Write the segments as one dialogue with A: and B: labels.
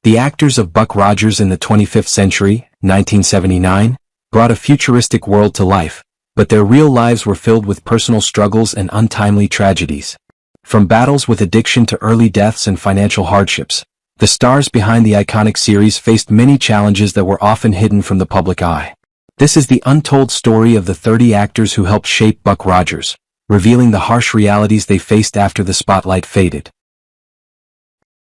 A: The actors of Buck Rogers in the 25th Century, 1979, brought a futuristic world to life, but their real lives were filled with personal struggles and untimely tragedies. From battles with addiction to early deaths and financial hardships, the stars behind the iconic series faced many challenges that were often hidden from the public eye. This is the untold story of the 30 actors who helped shape Buck Rogers, revealing the harsh realities they faced after the spotlight faded.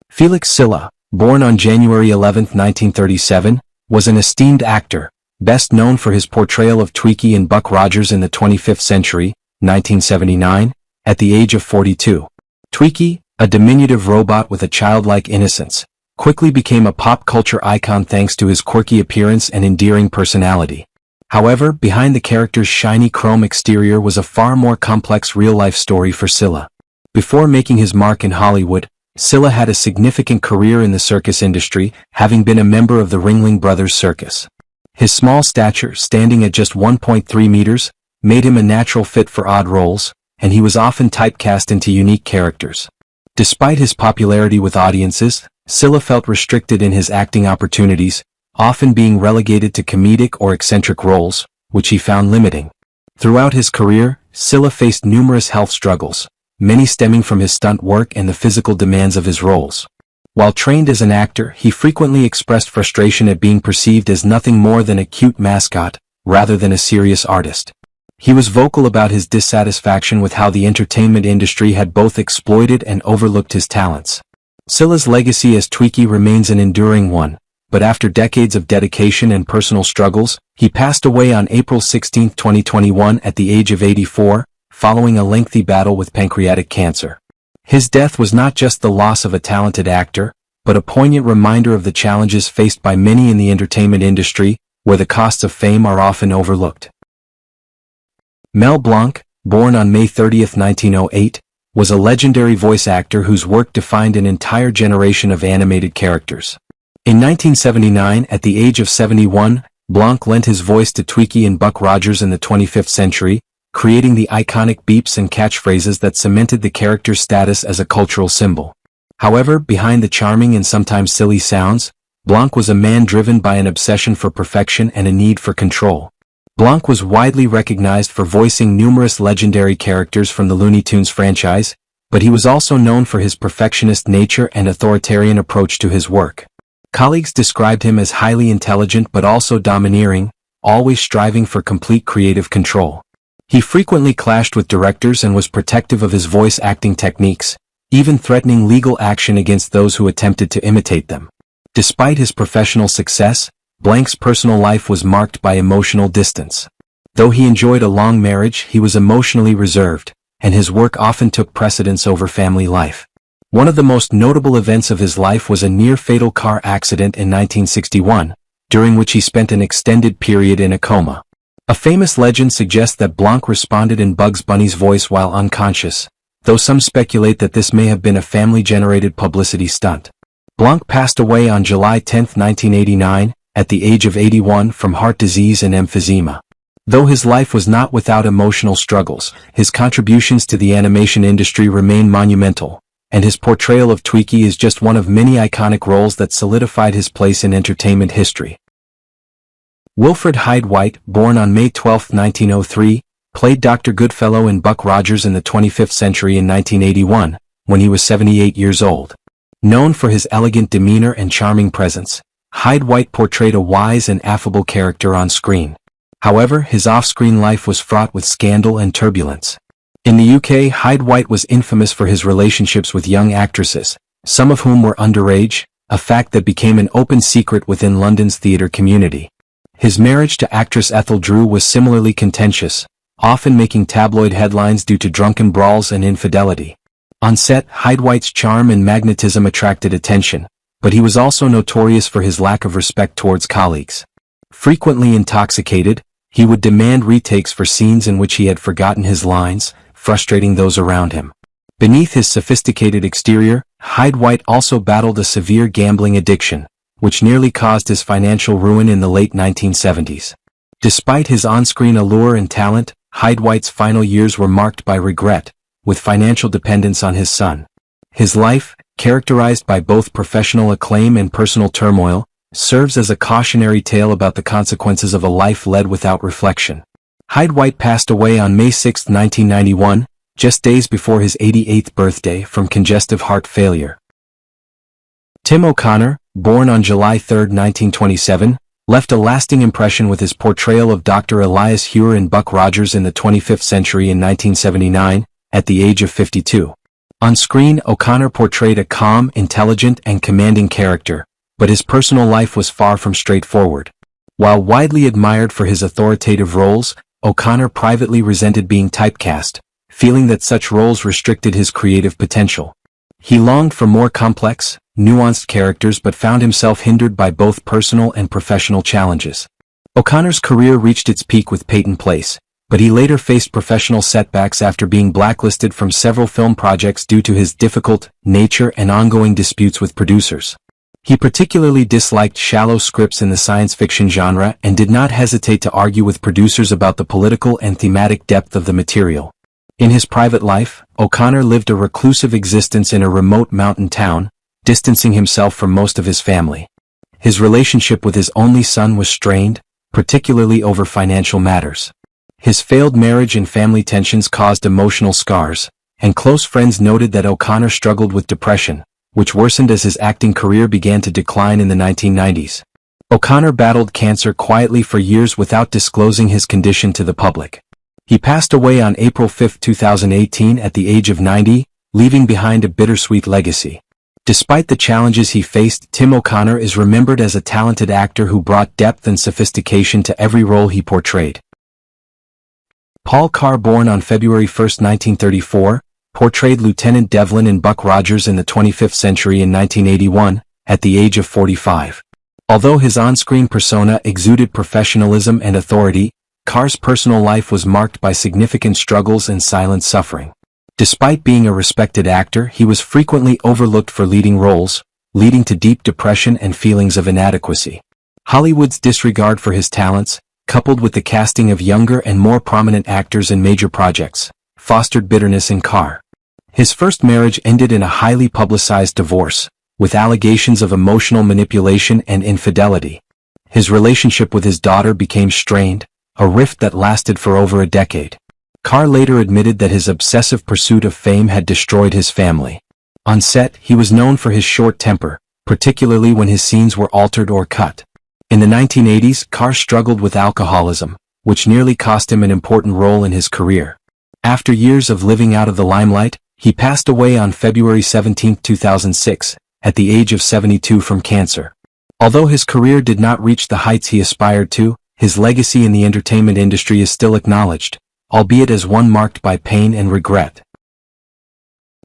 A: Felix Silla, born on January 11, 1937, was an esteemed actor, best known for his portrayal of Twiki in Buck Rogers in the 25th Century, 1979, at the age of 42. Twiki, a diminutive robot with a childlike innocence, quickly became a pop culture icon thanks to his quirky appearance and endearing personality. However, behind the character's shiny chrome exterior was a far more complex real-life story for Silla. Before making his mark in Hollywood, Silla had a significant career in the circus industry, having been a member of the Ringling Brothers Circus. His small stature, standing at just 1.3 meters, made him a natural fit for odd roles, and he was often typecast into unique characters. Despite his popularity with audiences, Silla felt restricted in his acting opportunities, often being relegated to comedic or eccentric roles, which he found limiting. Throughout his career, Silla faced numerous health struggles, many stemming from his stunt work and the physical demands of his roles. While trained as an actor, he frequently expressed frustration at being perceived as nothing more than a cute mascot, rather than a serious artist. He was vocal about his dissatisfaction with how the entertainment industry had both exploited and overlooked his talents. Silla's legacy as Twiki remains an enduring one, but after decades of dedication and personal struggles, he passed away on April 16, 2021 at the age of 84, following a lengthy battle with pancreatic cancer. His death was not just the loss of a talented actor, but a poignant reminder of the challenges faced by many in the entertainment industry, where the costs of fame are often overlooked. Mel Blanc, born on May 30, 1908, was a legendary voice actor whose work defined an entire generation of animated characters. In 1979, at the age of 71, Blanc lent his voice to Twiki in Buck Rogers in the 25th Century, creating the iconic beeps and catchphrases that cemented the character's status as a cultural symbol. However, behind the charming and sometimes silly sounds, Blanc was a man driven by an obsession for perfection and a need for control. Blanc was widely recognized for voicing numerous legendary characters from the Looney Tunes franchise, but he was also known for his perfectionist nature and authoritarian approach to his work. Colleagues described him as highly intelligent but also domineering, always striving for complete creative control. He frequently clashed with directors and was protective of his voice acting techniques, even threatening legal action against those who attempted to imitate them. Despite his professional success, Blanc's personal life was marked by emotional distance. Though he enjoyed a long marriage, he was emotionally reserved, and his work often took precedence over family life. One of the most notable events of his life was a near-fatal car accident in 1961, during which he spent an extended period in a coma. A famous legend suggests that Blanc responded in Bugs Bunny's voice while unconscious, though some speculate that this may have been a family-generated publicity stunt. Blanc passed away on July 10, 1989, at the age of 81 from heart disease and emphysema. Though his life was not without emotional struggles, his contributions to the animation industry remain monumental, and his portrayal of Twiki is just one of many iconic roles that solidified his place in entertainment history. Wilfrid Hyde-White, born on May 12, 1903, played Dr. Goodfellow in Buck Rogers in the 25th Century in 1981, when he was 78 years old. Known for his elegant demeanor and charming presence, Hyde-White portrayed a wise and affable character on screen. However, his off-screen life was fraught with scandal and turbulence. In the UK, Hyde-White was infamous for his relationships with young actresses, some of whom were underage, a fact that became an open secret within London's theatre community. His marriage to actress Ethel Drew was similarly contentious, often making tabloid headlines due to drunken brawls and infidelity. On set, Hyde-White's charm and magnetism attracted attention, but he was also notorious for his lack of respect towards colleagues. Frequently intoxicated, he would demand retakes for scenes in which he had forgotten his lines, frustrating those around him. Beneath his sophisticated exterior, Hyde-White also battled a severe gambling addiction, which nearly caused his financial ruin in the late 1970s. Despite his on-screen allure and talent, Hyde-White's final years were marked by regret, with financial dependence on his son. His life, characterized by both professional acclaim and personal turmoil, serves as a cautionary tale about the consequences of a life led without reflection. Hyde-White passed away on May 6, 1991, just days before his 88th birthday from congestive heart failure. Tim O'Connor, born on July 3, 1927, left a lasting impression with his portrayal of Dr. Elias Hewer in Buck Rogers in the 25th Century in 1979, at the age of 52. On screen, O'Connor portrayed a calm, intelligent, and commanding character, but his personal life was far from straightforward. While widely admired for his authoritative roles, O'Connor privately resented being typecast, feeling that such roles restricted his creative potential. He longed for more complex, nuanced characters but found himself hindered by both personal and professional challenges. O'Connor's career reached its peak with Peyton Place, but he later faced professional setbacks after being blacklisted from several film projects due to his difficult nature and ongoing disputes with producers. He particularly disliked shallow scripts in the science fiction genre and did not hesitate to argue with producers about the political and thematic depth of the material. In his private life, O'Connor lived a reclusive existence in a remote mountain town, distancing himself from most of his family. His relationship with his only son was strained, particularly over financial matters. His failed marriage and family tensions caused emotional scars, and close friends noted that O'Connor struggled with depression, which worsened as his acting career began to decline in the 1990s. O'Connor battled cancer quietly for years without disclosing his condition to the public. He passed away on April 5, 2018 at the age of 90, leaving behind a bittersweet legacy. Despite the challenges he faced, Tim O'Connor is remembered as a talented actor who brought depth and sophistication to every role he portrayed. Paul Carr, born on February 1, 1934, portrayed Lieutenant Devlin in Buck Rogers in the 25th Century in 1981, at the age of 45. Although his on-screen persona exuded professionalism and authority, Carr's personal life was marked by significant struggles and silent suffering. Despite being a respected actor, he was frequently overlooked for leading roles, leading to deep depression and feelings of inadequacy. Hollywood's disregard for his talents, coupled with the casting of younger and more prominent actors in major projects, fostered bitterness in Carr. His first marriage ended in a highly publicized divorce, with allegations of emotional manipulation and infidelity. His relationship with his daughter became strained, a rift that lasted for over a decade. Carr later admitted that his obsessive pursuit of fame had destroyed his family. On set, he was known for his short temper, particularly when his scenes were altered or cut. In the 1980s, Carr struggled with alcoholism, which nearly cost him an important role in his career. After years of living out of the limelight, he passed away on February 17, 2006, at the age of 72 from cancer. Although his career did not reach the heights he aspired to, his legacy in the entertainment industry is still acknowledged, albeit as one marked by pain and regret.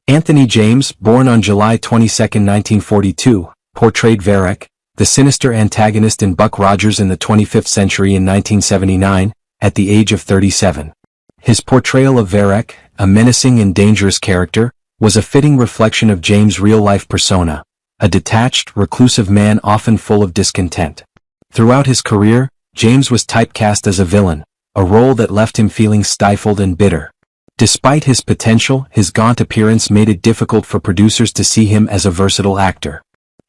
A: Anthony James, born on July 22, 1942, portrayed Varric, the sinister antagonist in Buck Rogers in the 25th Century in 1979, at the age of 37. His portrayal of Varric, a menacing and dangerous character, was a fitting reflection of James' real-life persona, a detached, reclusive man often full of discontent. Throughout his career, James was typecast as a villain, a role that left him feeling stifled and bitter. Despite his potential, his gaunt appearance made it difficult for producers to see him as a versatile actor.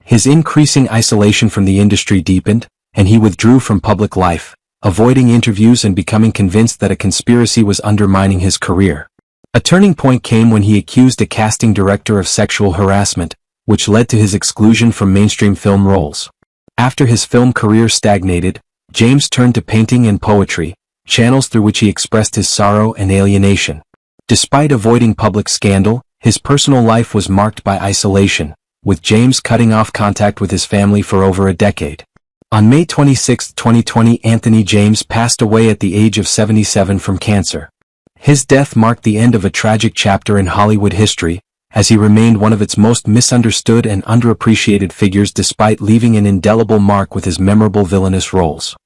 A: His increasing isolation from the industry deepened, and he withdrew from public life, avoiding interviews and becoming convinced that a conspiracy was undermining his career. A turning point came when he accused a casting director of sexual harassment, which led to his exclusion from mainstream film roles. After his film career stagnated, James turned to painting and poetry, channels through which he expressed his sorrow and alienation. Despite avoiding public scandal, his personal life was marked by isolation, with James cutting off contact with his family for over a decade. On May 26, 2020, Anthony James passed away at the age of 77 from cancer. His death marked the end of a tragic chapter in Hollywood history, as he remained one of its most misunderstood and underappreciated figures despite leaving an indelible mark with his memorable villainous roles.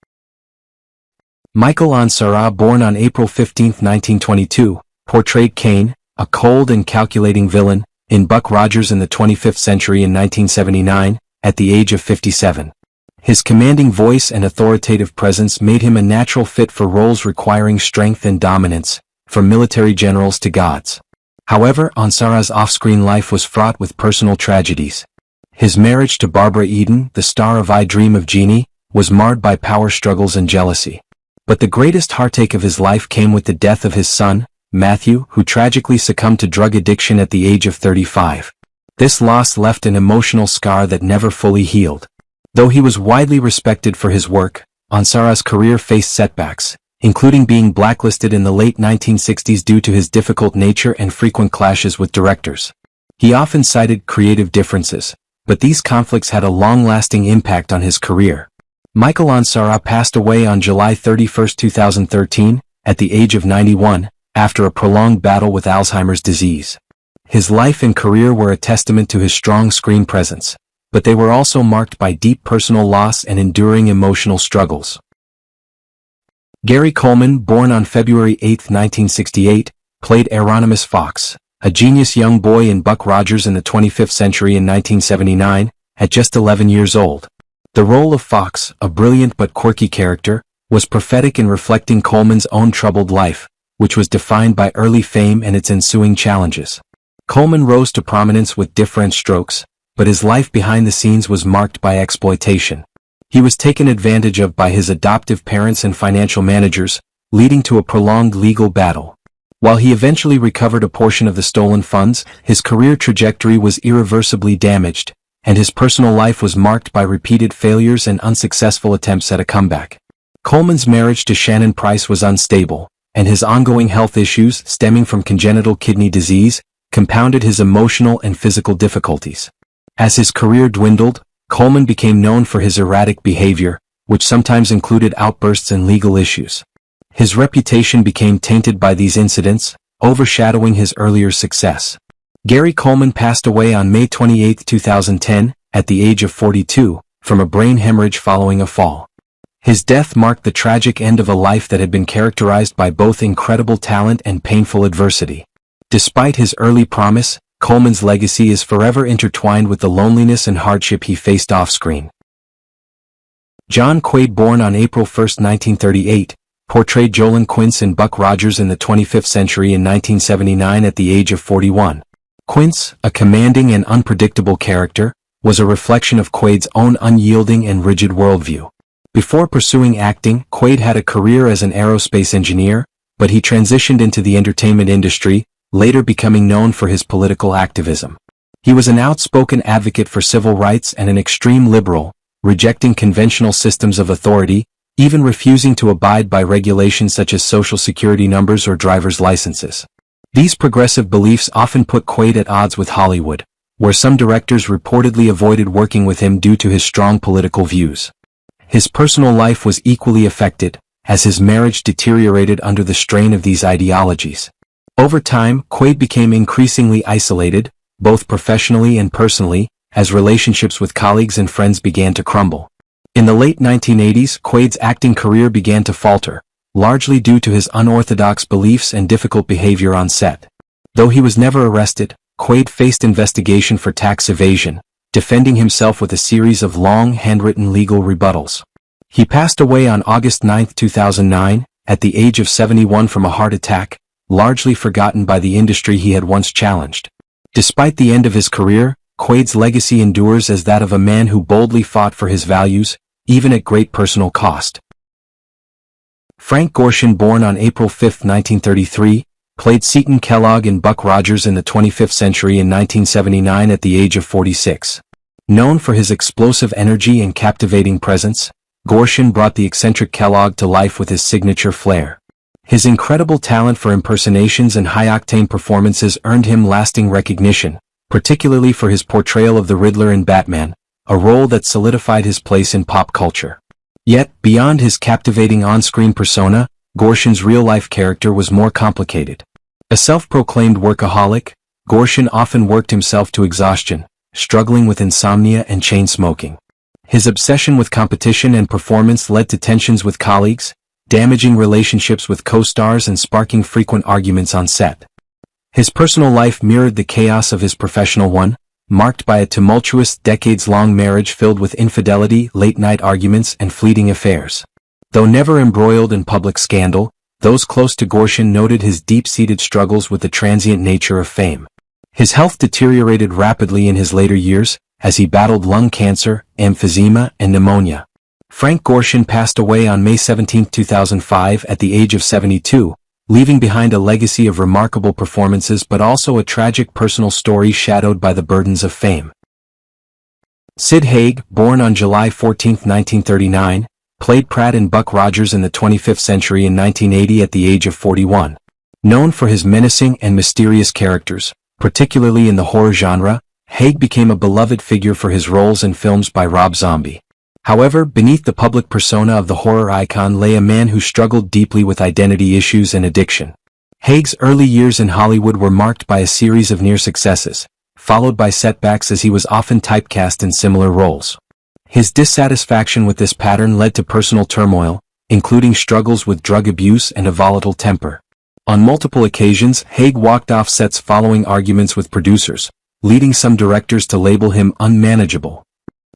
A: Michael Ansara, born on April 15, 1922, portrayed Kane, a cold and calculating villain, in Buck Rogers in the 25th Century in 1979, at the age of 57. His commanding voice and authoritative presence made him a natural fit for roles requiring strength and dominance, from military generals to gods. However, Ansara's off-screen life was fraught with personal tragedies. His marriage to Barbara Eden, the star of I Dream of Jeannie, was marred by power struggles and jealousy. But the greatest heartache of his life came with the death of his son, Matthew, who tragically succumbed to drug addiction at the age of 35. This loss left an emotional scar that never fully healed. Though he was widely respected for his work, Ansara's career faced setbacks, including being blacklisted in the late 1960s due to his difficult nature and frequent clashes with directors. He often cited creative differences, but these conflicts had a long-lasting impact on his career. Michael Ansara passed away on July 31, 2013, at the age of 91, after a prolonged battle with Alzheimer's disease. His life and career were a testament to his strong screen presence, but they were also marked by deep personal loss and enduring emotional struggles. Gary Coleman, born on February 8, 1968, played Hieronymus Fox, a genius young boy in Buck Rogers in the 25th Century in 1979, at just 11 years old. The role of Fox, a brilliant but quirky character, was prophetic in reflecting Coleman's own troubled life, which was defined by early fame and its ensuing challenges. Coleman rose to prominence with different strokes, but his life behind the scenes was marked by exploitation. He was taken advantage of by his adoptive parents and financial managers, leading to a prolonged legal battle. While he eventually recovered a portion of the stolen funds, his career trajectory was irreversibly damaged, and his personal life was marked by repeated failures and unsuccessful attempts at a comeback. Coleman's marriage to Shannon Price was unstable, and his ongoing health issues stemming from congenital kidney disease compounded his emotional and physical difficulties. As his career dwindled, Coleman became known for his erratic behavior, which sometimes included outbursts and legal issues. His reputation became tainted by these incidents, overshadowing his earlier success. Gary Coleman passed away on May 28, 2010, at the age of 42, from a brain hemorrhage following a fall. His death marked the tragic end of a life that had been characterized by both incredible talent and painful adversity. Despite his early promise, Coleman's legacy is forever intertwined with the loneliness and hardship he faced off-screen. John Quade, born on April 1, 1938, portrayed Jolin Quince in Buck Rogers in the 25th Century in 1979 at the age of 41. Quince, a commanding and unpredictable character, was a reflection of Quade's own unyielding and rigid worldview. Before pursuing acting, Quade had a career as an aerospace engineer, but he transitioned into the entertainment industry, later becoming known for his political activism. He was an outspoken advocate for civil rights and an extreme liberal, rejecting conventional systems of authority, even refusing to abide by regulations such as social security numbers or driver's licenses. These progressive beliefs often put Quade at odds with Hollywood, where some directors reportedly avoided working with him due to his strong political views. His personal life was equally affected, as his marriage deteriorated under the strain of these ideologies. Over time, Quade became increasingly isolated, both professionally and personally, as relationships with colleagues and friends began to crumble. In the late 1980s, Quade's acting career began to falter, largely due to his unorthodox beliefs and difficult behavior on set. Though he was never arrested, Quade faced investigation for tax evasion, defending himself with a series of long, handwritten legal rebuttals. He passed away on August 9, 2009, at the age of 71 from a heart attack, largely forgotten by the industry he had once challenged. Despite the end of his career, Quade's legacy endures as that of a man who boldly fought for his values, even at great personal cost. Frank Gorshin, born on April 5, 1933, played Seton Kellogg in Buck Rogers in the 25th Century in 1979 at the age of 46. Known for his explosive energy and captivating presence, Gorshin brought the eccentric Kellogg to life with his signature flair. His incredible talent for impersonations and high-octane performances earned him lasting recognition, particularly for his portrayal of the Riddler in Batman, a role that solidified his place in pop culture. Yet, beyond his captivating on-screen persona, Gorshin's real-life character was more complicated. A self-proclaimed workaholic, Gorshin often worked himself to exhaustion, struggling with insomnia and chain smoking. His obsession with competition and performance led to tensions with colleagues, damaging relationships with co-stars and sparking frequent arguments on set. His personal life mirrored the chaos of his professional one, marked by a tumultuous, decades-long marriage filled with infidelity, late-night arguments, and fleeting affairs. Though never embroiled in public scandal, Those close to Gorshin noted his deep-seated struggles with the transient nature of fame. His health deteriorated rapidly in his later years, as he battled lung cancer, emphysema, and pneumonia. Frank Gorshin passed away on May 17, 2005 at the age of 72, leaving behind a legacy of remarkable performances but also a tragic personal story shadowed by the burdens of fame. Sid Haig, born on July 14, 1939, played Pratt in Buck Rogers in the 25th Century in 1980 at the age of 41. Known for his menacing and mysterious characters, particularly in the horror genre, Haig became a beloved figure for his roles in films by Rob Zombie. However, beneath the public persona of the horror icon lay a man who struggled deeply with identity issues and addiction. Haig's early years in Hollywood were marked by a series of near successes, followed by setbacks as he was often typecast in similar roles. His dissatisfaction with this pattern led to personal turmoil, including struggles with drug abuse and a volatile temper. On multiple occasions, Haig walked off sets following arguments with producers, leading some directors to label him unmanageable.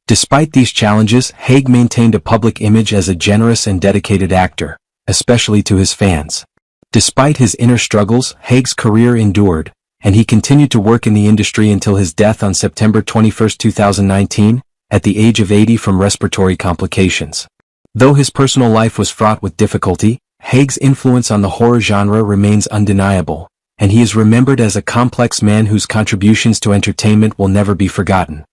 A: Despite these challenges, Haig maintained a public image as a generous and dedicated actor, especially to his fans. Despite his inner struggles, Haig's career endured, and he continued to work in the industry until his death on September 21, 2019, at the age of 80 from respiratory complications. Though his personal life was fraught with difficulty, Haig's influence on the horror genre remains undeniable, and he is remembered as a complex man whose contributions to entertainment will never be forgotten.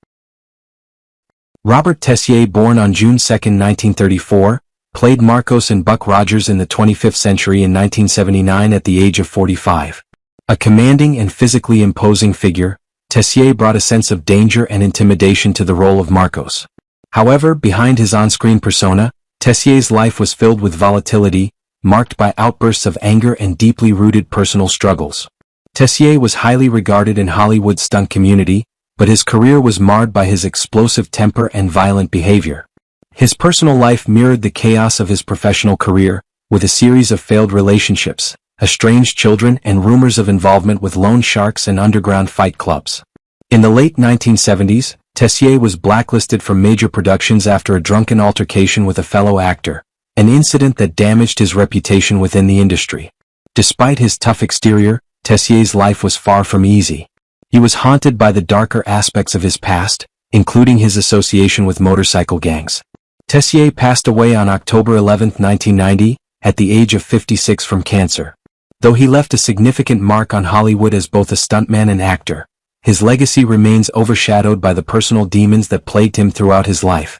A: Robert Tessier, born on June 2, 1934, played Marcos in Buck Rogers in the 25th Century in 1979 at the age of 45. A commanding and physically imposing figure, Tessier brought a sense of danger and intimidation to the role of Marcos. However, behind his on-screen persona, Tessier's life was filled with volatility, marked by outbursts of anger and deeply rooted personal struggles. Tessier was highly regarded in Hollywood's stunt community, but his career was marred by his explosive temper and violent behavior. His personal life mirrored the chaos of his professional career, with a series of failed relationships, estranged children, and rumors of involvement with loan sharks and underground fight clubs. In the late 1970s, Tessier was blacklisted from major productions after a drunken altercation with a fellow actor, an incident that damaged his reputation within the industry. Despite his tough exterior, Tessier's life was far from easy. He was haunted by the darker aspects of his past, including his association with motorcycle gangs. Tessier passed away on October 11, 1990, at the age of 56 from cancer. Though he left a significant mark on Hollywood as both a stuntman and actor, his legacy remains overshadowed by the personal demons that plagued him throughout his life.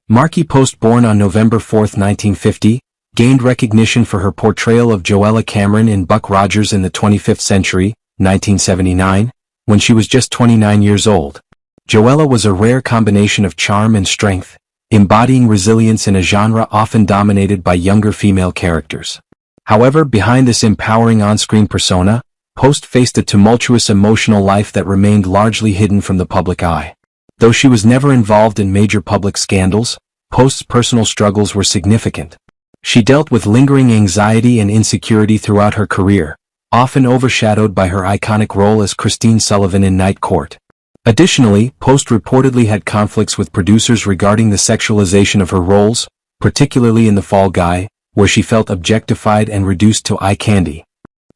A: Markie Post, born on November 4, 1950, gained recognition for her portrayal of Joella Cameron in Buck Rogers in the 25th Century, 1979, when she was just 29 years old. Joella was a rare combination of charm and strength, embodying resilience in a genre often dominated by younger female characters. However, behind this empowering on-screen persona, Post faced a tumultuous emotional life that remained largely hidden from the public eye. Though she was never involved in major public scandals, Post's personal struggles were significant. She dealt with lingering anxiety and insecurity throughout her career, often overshadowed by her iconic role as Christine Sullivan in Night Court. Additionally, Post reportedly had conflicts with producers regarding the sexualization of her roles, particularly in The Fall Guy, where she felt objectified and reduced to eye candy.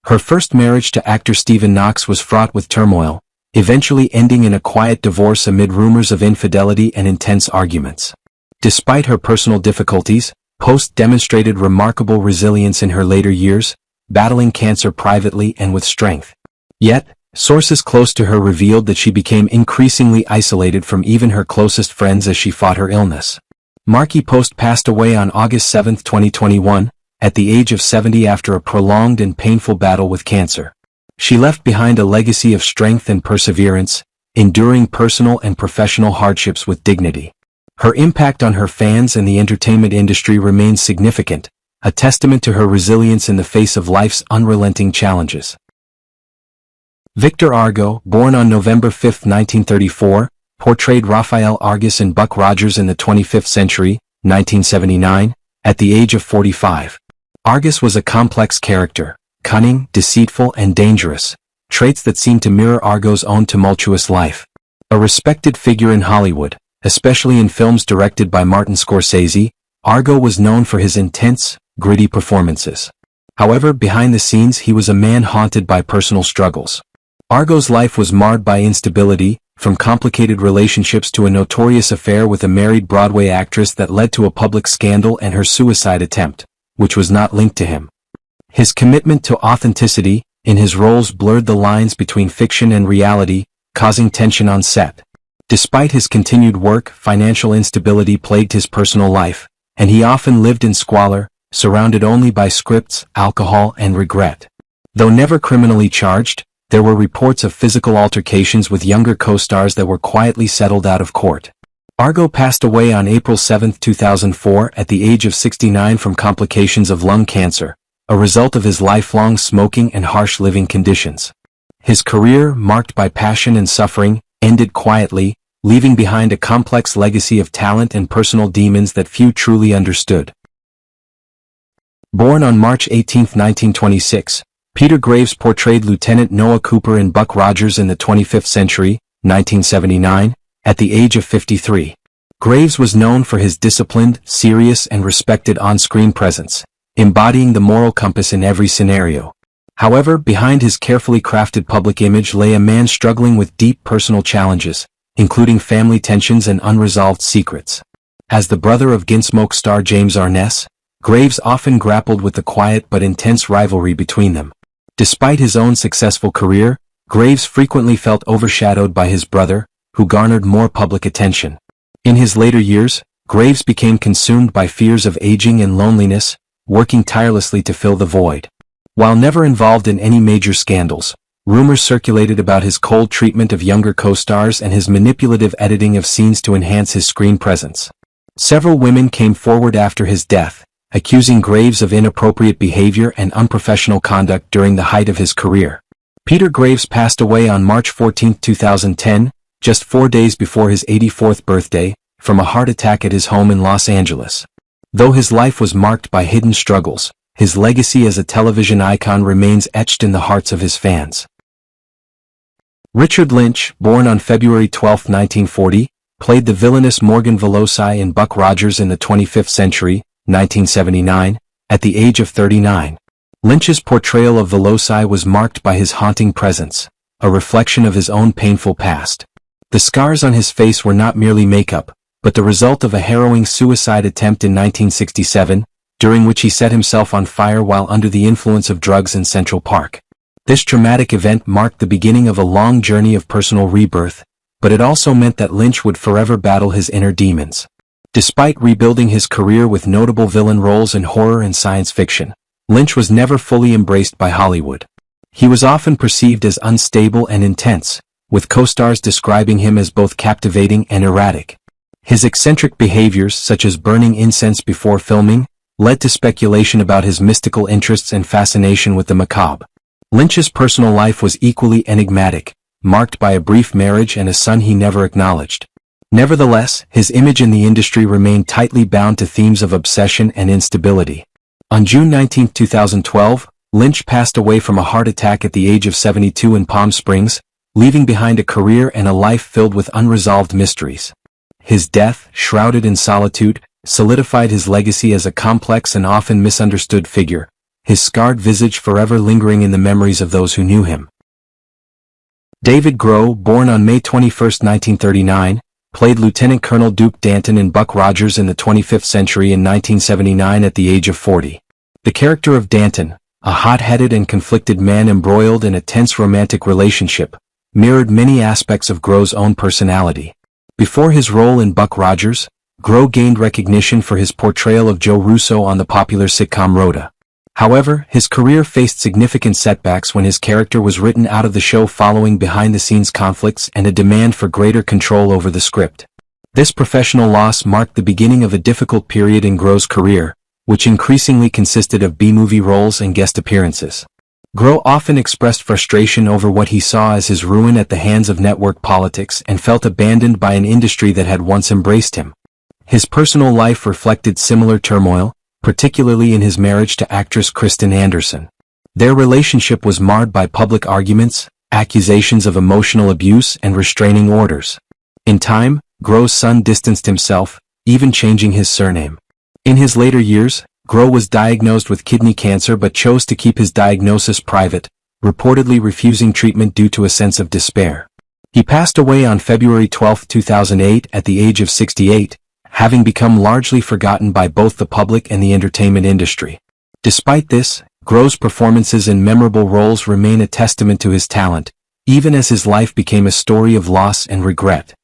A: Her first marriage to actor Stephen Knox was fraught with turmoil, eventually ending in a quiet divorce amid rumors of infidelity and intense arguments. Despite her personal difficulties, Post demonstrated remarkable resilience in her later years, battling cancer privately and with strength. Yet, sources close to her revealed that she became increasingly isolated from even her closest friends as she fought her illness. Markie Post passed away on August 7, 2021, at the age of 70 after a prolonged and painful battle with cancer. She left behind a legacy of strength and perseverance, enduring personal and professional hardships with dignity. Her impact on her fans and the entertainment industry remains significant, a testament to her resilience in the face of life's unrelenting challenges. Victor Argo, born on November 5, 1934, portrayed Raphael Argus in Buck Rogers in the 25th Century, 1979, at the age of 45. Argus was a complex character, cunning, deceitful, and dangerous, traits that seemed to mirror Argo's own tumultuous life. A respected figure in Hollywood, especially in films directed by Martin Scorsese, Argo was known for his intense, gritty performances. However, behind the scenes he was a man haunted by personal struggles. Argo's life was marred by instability, from complicated relationships to a notorious affair with a married Broadway actress that led to a public scandal and her suicide attempt, which was not linked to him. His commitment to authenticity in his roles blurred the lines between fiction and reality, causing tension on set. Despite his continued work, financial instability plagued his personal life, and he often lived in squalor, surrounded only by scripts, alcohol, and regret. Though never criminally charged, there were reports of physical altercations with younger co-stars that were quietly settled out of court. Argo passed away on April 7, 2004 at the age of 69 from complications of lung cancer, a result of his lifelong smoking and harsh living conditions. His career, marked by passion and suffering, ended quietly, leaving behind a complex legacy of talent and personal demons that few truly understood. Born on March 18, 1926, Peter Graves portrayed Lieutenant Noah Cooper in Buck Rogers in the 25th Century, 1979, at the age of 53. Graves was known for his disciplined, serious, and respected on-screen presence, embodying the moral compass in every scenario. However, behind his carefully crafted public image lay a man struggling with deep personal challenges, including family tensions and unresolved secrets. As the brother of Gunsmoke star James Arness, Graves often grappled with the quiet but intense rivalry between them. Despite his own successful career, Graves frequently felt overshadowed by his brother, who garnered more public attention. In his later years, Graves became consumed by fears of aging and loneliness, working tirelessly to fill the void. While never involved in any major scandals, rumors circulated about his cold treatment of younger co-stars and his manipulative editing of scenes to enhance his screen presence. Several women came forward after his death, accusing Graves of inappropriate behavior and unprofessional conduct during the height of his career. Peter Graves passed away on March 14, 2010, just 4 days before his 84th birthday, from a heart attack at his home in Los Angeles. Though his life was marked by hidden struggles, his legacy as a television icon remains etched in the hearts of his fans. Richard Lynch, born on February 12, 1940, played the villainous Morgan Veloci in Buck Rogers in the 25th Century, 1979, at the age of 39. Lynch's portrayal of Veloci was marked by his haunting presence, a reflection of his own painful past. The scars on his face were not merely makeup, but the result of a harrowing suicide attempt in 1967, during which he set himself on fire while under the influence of drugs in Central Park. This traumatic event marked the beginning of a long journey of personal rebirth, but it also meant that Lynch would forever battle his inner demons. Despite rebuilding his career with notable villain roles in horror and science fiction, Lynch was never fully embraced by Hollywood. He was often perceived as unstable and intense, with co-stars describing him as both captivating and erratic. His eccentric behaviors, such as burning incense before filming, led to speculation about his mystical interests and fascination with the macabre. Lynch's personal life was equally enigmatic, marked by a brief marriage and a son he never acknowledged. Nevertheless, his image in the industry remained tightly bound to themes of obsession and instability. On June 19, 2012, Lynch passed away from a heart attack at the age of 72 in Palm Springs, leaving behind a career and a life filled with unresolved mysteries. His death, shrouded in solitude, solidified his legacy as a complex and often misunderstood figure, his scarred visage forever lingering in the memories of those who knew him. David Groh, born on May 21, 1939, played Lieutenant Colonel Duke Danton in Buck Rogers in the 25th Century in 1979 at the age of 40. The character of Danton, a hot-headed and conflicted man embroiled in a tense romantic relationship, mirrored many aspects of Groh's own personality. Before his role in Buck Rogers, Groh gained recognition for his portrayal of Joe Russo on the popular sitcom Rhoda. However, his career faced significant setbacks when his character was written out of the show following behind-the-scenes conflicts and a demand for greater control over the script. This professional loss marked the beginning of a difficult period in Groh's career, which increasingly consisted of B-movie roles and guest appearances. Groh often expressed frustration over what he saw as his ruin at the hands of network politics and felt abandoned by an industry that had once embraced him. His personal life reflected similar turmoil, particularly in his marriage to actress Kristen Anderson. Their relationship was marred by public arguments, accusations of emotional abuse, and restraining orders. In time, Groh's son distanced himself, even changing his surname. In his later years, Groh was diagnosed with kidney cancer but chose to keep his diagnosis private, reportedly refusing treatment due to a sense of despair. He passed away on February 12, 2008 at the age of 68, having become largely forgotten by both the public and the entertainment industry. Despite this, Groh's performances in memorable roles remain a testament to his talent, even as his life became a story of loss and regret.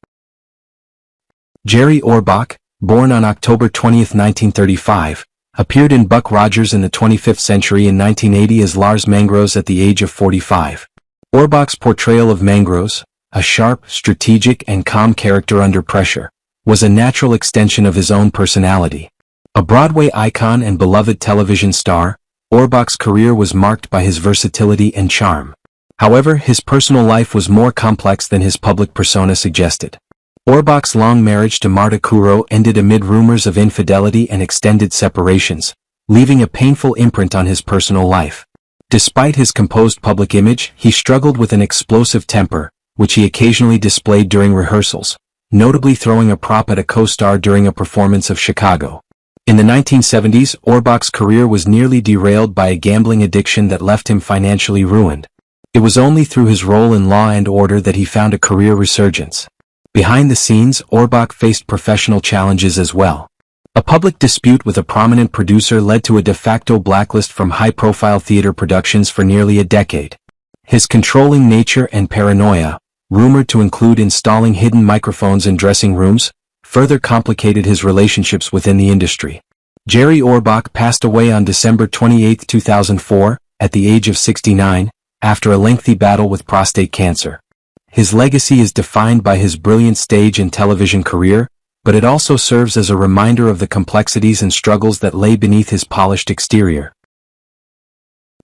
A: Jerry Orbach, born on October 20, 1935, appeared in Buck Rogers in the 25th Century in 1980 as Lars Mangros at the age of 45. Orbach's portrayal of Mangros, a sharp, strategic and calm character under pressure, was a natural extension of his own personality. A Broadway icon and beloved television star, Orbach's career was marked by his versatility and charm. However, his personal life was more complex than his public persona suggested. Orbach's long marriage to Marta Kuro ended amid rumors of infidelity and extended separations, leaving a painful imprint on his personal life. Despite his composed public image, he struggled with an explosive temper, which he occasionally displayed during rehearsals, notably throwing a prop at a co-star during a performance of Chicago. In the 1970s, Orbach's career was nearly derailed by a gambling addiction that left him financially ruined. It was only through his role in Law and Order that he found a career resurgence. Behind the scenes, Orbach faced professional challenges as well. A public dispute with a prominent producer led to a de facto blacklist from high-profile theater productions for nearly a decade. His controlling nature and paranoia, rumored to include installing hidden microphones in dressing rooms, further complicated his relationships within the industry. Jerry Orbach passed away on December 28, 2004, at the age of 69, after a lengthy battle with prostate cancer. His legacy is defined by his brilliant stage and television career, but it also serves as a reminder of the complexities and struggles that lay beneath his polished exterior.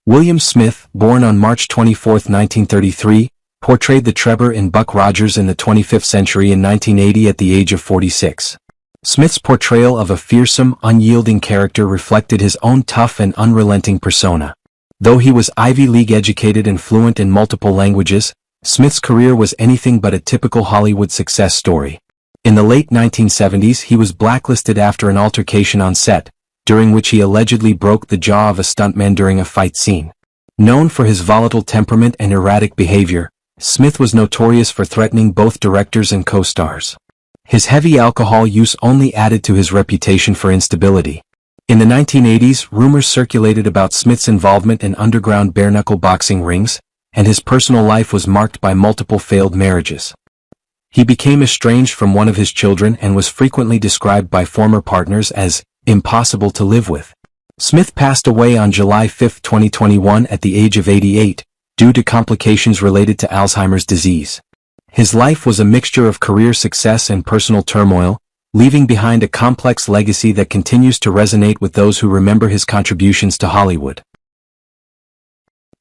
A: William Smith, born on March 24, 1933, portrayed the Trevor in Buck Rogers in the 25th Century in 1980 at the age of 46. Smith's portrayal of a fearsome, unyielding character reflected his own tough and unrelenting persona. Though he was Ivy League educated and fluent in multiple languages, Smith's career was anything but a typical Hollywood success story. In the late 1970s, he was blacklisted after an altercation on set, during which he allegedly broke the jaw of a stuntman during a fight scene. Known for his volatile temperament and erratic behavior, Smith was notorious for threatening both directors and co-stars. His heavy alcohol use only added to his reputation for instability. In the 1980s, rumors circulated about Smith's involvement in underground bare-knuckle boxing rings, and his personal life was marked by multiple failed marriages. He became estranged from one of his children and was frequently described by former partners as impossible to live with. Smith passed away on July 5, 2021 at the age of 88, due to complications related to Alzheimer's disease. His life was a mixture of career success and personal turmoil, leaving behind a complex legacy that continues to resonate with those who remember his contributions to Hollywood.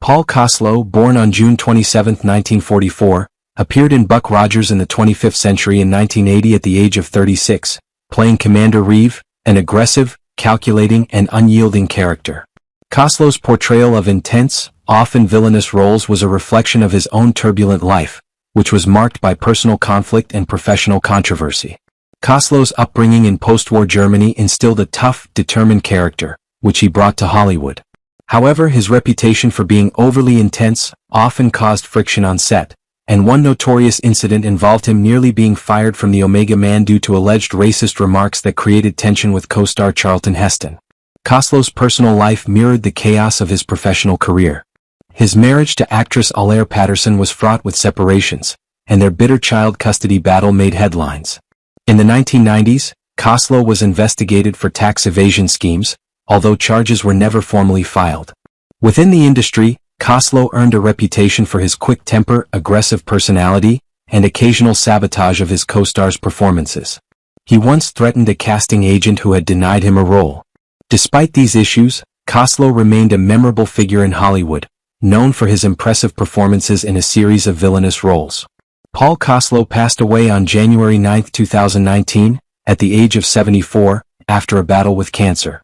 A: Paul Koslo, born on June 27, 1944, appeared in Buck Rogers in the 25th Century in 1980 at the age of 36, playing Commander Reeve, an aggressive, calculating and unyielding character. Koslo's portrayal of intense, often villainous roles was a reflection of his own turbulent life, which was marked by personal conflict and professional controversy. Koslo's upbringing in post-war Germany instilled a tough, determined character, which he brought to Hollywood. However, his reputation for being overly intense often caused friction on set, and one notorious incident involved him nearly being fired from the Omega Man due to alleged racist remarks that created tension with co-star Charlton Heston. Koslo's personal life mirrored the chaos of his professional career. His marriage to actress Allaire Patterson was fraught with separations, and their bitter child custody battle made headlines. In the 1990s, Koslo was investigated for tax evasion schemes, although charges were never formally filed. Within the industry, Koslo earned a reputation for his quick temper, aggressive personality, and occasional sabotage of his co-stars' performances. He once threatened a casting agent who had denied him a role. Despite these issues, Koslo remained a memorable figure in Hollywood, known for his impressive performances in a series of villainous roles. Paul Koslo passed away on January 9, 2019, at the age of 74, after a battle with cancer.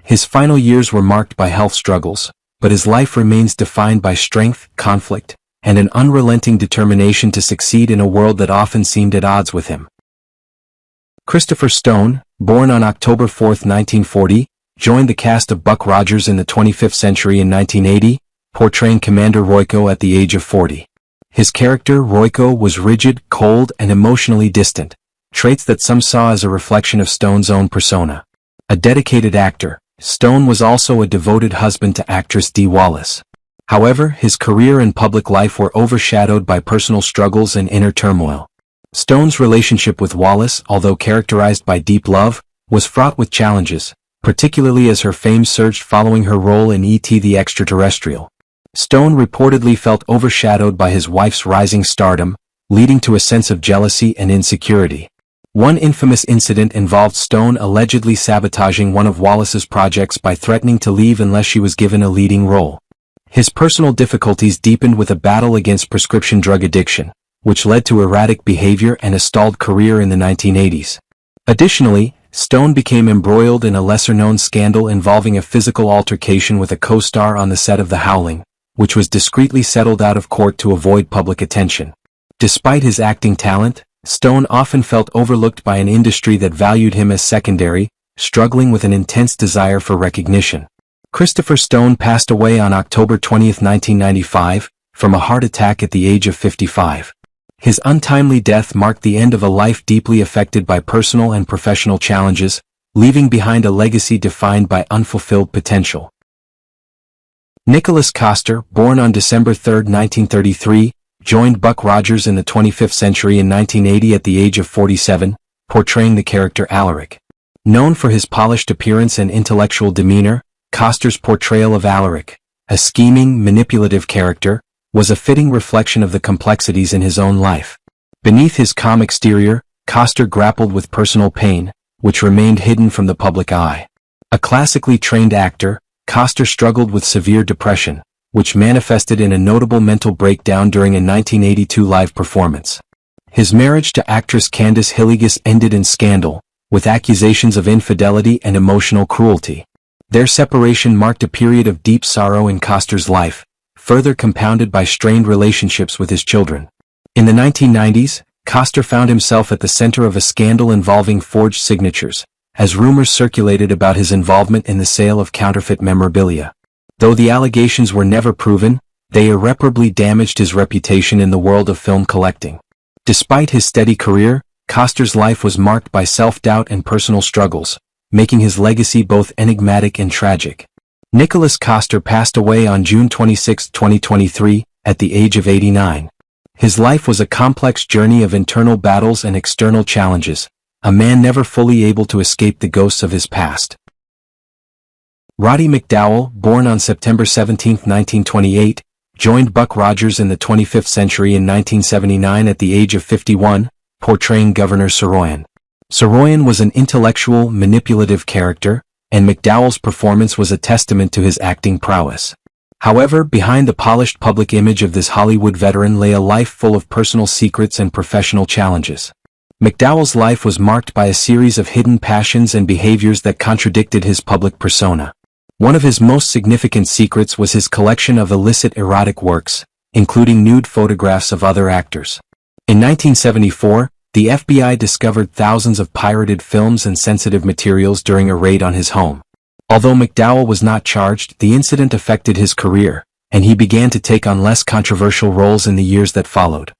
A: His final years were marked by health struggles, but his life remains defined by strength, conflict, and an unrelenting determination to succeed in a world that often seemed at odds with him. Christopher Stone, born on October 4, 1940, joined the cast of Buck Rogers in the 25th Century in 1980, portraying Commander Royko at the age of 40. His character, Royko, was rigid, cold, and emotionally distant, traits that some saw as a reflection of Stone's own persona. A dedicated actor, Stone was also a devoted husband to actress Dee Wallace. However, his career and public life were overshadowed by personal struggles and inner turmoil. Stone's relationship with Wallace, although characterized by deep love, was fraught with challenges, particularly as her fame surged following her role in E.T. the Extraterrestrial. Stone reportedly felt overshadowed by his wife's rising stardom, leading to a sense of jealousy and insecurity. One infamous incident involved Stone allegedly sabotaging one of Wallace's projects by threatening to leave unless she was given a leading role. His personal difficulties deepened with a battle against prescription drug addiction, which led to erratic behavior and a stalled career in the 1980s. Additionally, Stone became embroiled in a lesser-known scandal involving a physical altercation with a co-star on the set of The Howling, which was discreetly settled out of court to avoid public attention. Despite his acting talent, Stone often felt overlooked by an industry that valued him as secondary, struggling with an intense desire for recognition. Christopher Stone passed away on October 20, 1995, from a heart attack at the age of 55. His untimely death marked the end of a life deeply affected by personal and professional challenges, leaving behind a legacy defined by unfulfilled potential. Nicolas Coster, born on December 3, 1933, joined Buck Rogers in the 25th Century in 1980 at the age of 47, portraying the character Alaric. Known for his polished appearance and intellectual demeanor, Coster's portrayal of Alaric, a scheming, manipulative character, was a fitting reflection of the complexities in his own life. Beneath his calm exterior, Coster grappled with personal pain, which remained hidden from the public eye. A classically trained actor, Coster struggled with severe depression, which manifested in a notable mental breakdown during a 1982 live performance. His marriage to actress Candice Hillegas ended in scandal, with accusations of infidelity and emotional cruelty. Their separation marked a period of deep sorrow in Coster's life, further compounded by strained relationships with his children. In the 1990s, Coster found himself at the center of a scandal involving forged signatures, as rumors circulated about his involvement in the sale of counterfeit memorabilia. Though the allegations were never proven, they irreparably damaged his reputation in the world of film collecting. Despite his steady career, Coster's life was marked by self-doubt and personal struggles, making his legacy both enigmatic and tragic. Nicolas Coster passed away on June 26, 2023, at the age of 89. His life was a complex journey of internal battles and external challenges, a man never fully able to escape the ghosts of his past. Roddy McDowall, born on September 17, 1928, joined Buck Rogers in the 25th Century in 1979 at the age of 51, portraying Governor Saroyan. Saroyan was an intellectual, manipulative character, and McDowall's performance was a testament to his acting prowess. However, behind the polished public image of this Hollywood veteran lay a life full of personal secrets and professional challenges. McDowall's life was marked by a series of hidden passions and behaviors that contradicted his public persona. One of his most significant secrets was his collection of illicit erotic works, including nude photographs of other actors. In 1974, the FBI discovered thousands of pirated films and sensitive materials during a raid on his home. Although McDowall was not charged, the incident affected his career, and he began to take on less controversial roles in the years that followed.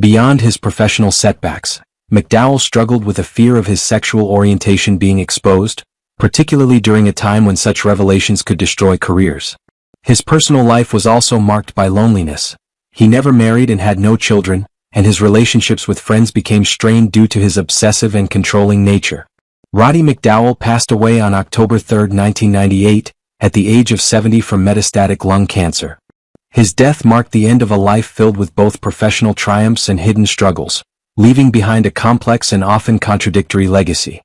A: Beyond his professional setbacks, McDowall struggled with a fear of his sexual orientation being exposed, particularly during a time when such revelations could destroy careers. His personal life was also marked by loneliness. He never married and had no children, and his relationships with friends became strained due to his obsessive and controlling nature. Roddy McDowall passed away on October 3, 1998, at the age of 70 from metastatic lung cancer. His death marked the end of a life filled with both professional triumphs and hidden struggles, leaving behind a complex and often contradictory legacy.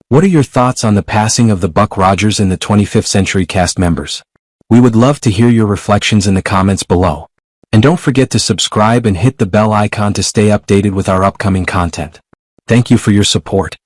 A: What are your thoughts on the passing of the Buck Rogers and the 25th Century cast members? We would love to hear your reflections in the comments below. And don't forget to subscribe and hit the bell icon to stay updated with our upcoming content. Thank you for your support.